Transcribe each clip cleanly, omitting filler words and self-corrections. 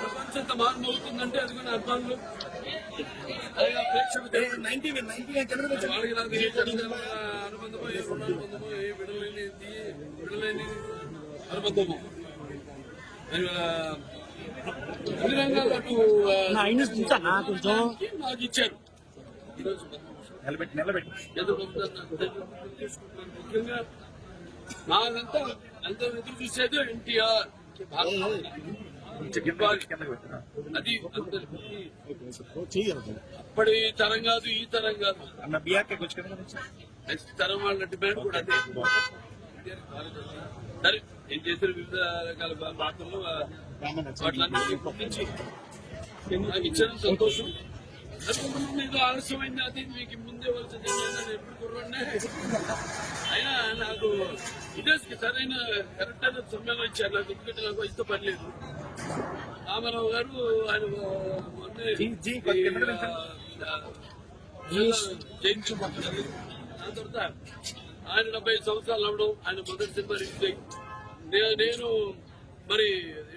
ప్రపంచంత మారుమవుతుందంటే అది కూడా అర్థంలో వాళ్ళకి నాకు ఏ అనుబంధమో ఏ రుణానుబంధమో ఏ విడలేని అనుబంధము అన్ని రంగాలు అటు నాకు ఇచ్చారు. ఈరోజు ముఖ్యంగా నాకంతా ఎంతో ఎదురు చూసేది ఎన్టీఆర్. అది అప్పటి తరం కాదు, ఈ తరం కాదు, నెక్స్ట్ తరం వాళ్ళ డిమాండ్ కూడా అదే. సరే ఏం చేశారు వివిధ రకాల పాత్రలు వాటిలన్నింటినీ గుర్తించి నాకు ఇచ్చిన సంతోషం. ఏదో ఆలస్యమైంది, అది మీకు ముందే వచ్చింది. నేను ఎప్పుడు కుర్రనే అయినా నాకు విదేశీకి సరైన కరెక్ట్ అయిన సమయంలో ఇచ్చారు. నాకు ఎందుకంటే నాకు ఇష్టపడలేదు. రామారావు గారు ఆయన జయించుకుంటున్నారు. దాని తర్వాత ఆయన 70 సంవత్సరాలు అవ్వడం, ఆయన మొదటి సినిమా రిలీజ్ అయ్యి నేను మరి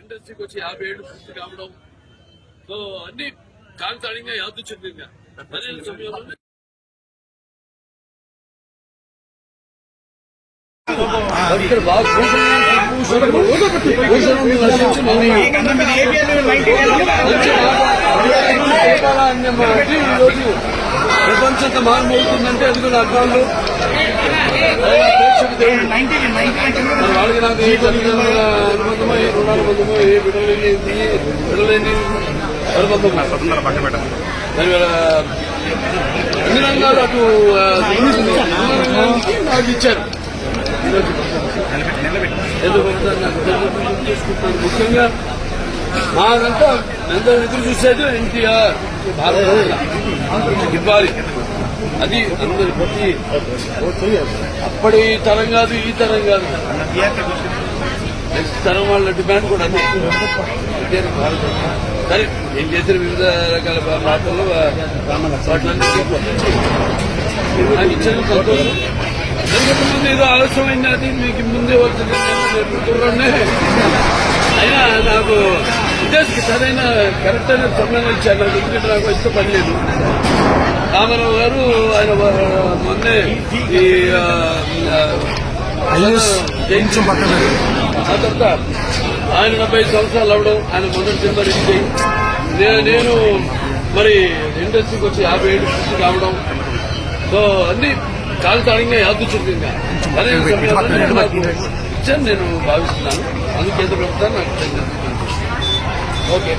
ఇండస్ట్రీకి వచ్చి 50 ఏళ్ళు పూర్తి కావడం, సో అన్ని కాంతాళంగా యాదృచ్ఛికంగా సరైన సమయంలో ప్రపంచంత మారుమవుతుందంటే అది కూడా అర్థంలో వాళ్ళకి నాకు ఏ అనుబంధమో ఏ రుణానుబంధమో ఏ విడలేని అనుబంధం అన్ని రంగాలు అటు నాకు ఇచ్చారు. ముఖ్యంగా మాకంతా ఎంతో ఎదురు చూసేది ఎన్టీఆర్. ఇవ్వాలి అది అందరి ప్రతి అప్పటి తరం కాదు, ఈ తరం కాదు, నెక్స్ట్ తరం వాళ్ళ డిమాండ్ కూడా అదే. సరే ఏం చేసిన వివిధ రకాల పాత్రలు వాటిలన్నింటినీ నాకు ఇచ్చిన సంతోషం. ముందు ఏదో ఆలస్యమైంది, అది మీకు ముందే వచ్చింది. కుర్రనే అయినా నాకు విదేశీకి సరైన కరెక్ట్ అయిన సమయంలో ఇచ్చారు. నాకు ఎందుకంటే నాకు ఇష్టపడలేదు. రామారావు గారు ఆయన మొన్నే జయించుకుంటున్నారు. ఆ తర్వాత ఆయన 70 సంవత్సరాలు అవ్వడం, ఆయన మొదటి సినిమా రిలీజ్ అయ్యి నేను మరి ఇండస్ట్రీకి వచ్చి 50 ఏళ్ళు పూర్తి కావడం, సో అన్ని కాలతాళంగా యాదృచ్ఛికంగా సరైన సమయంలో నాకు ఇచ్చాను నేను భావిస్తున్నాను. అందుకు కేంద్ర ప్రభుత్వాన్ని నాకు ఇచ్చాను. ఓకే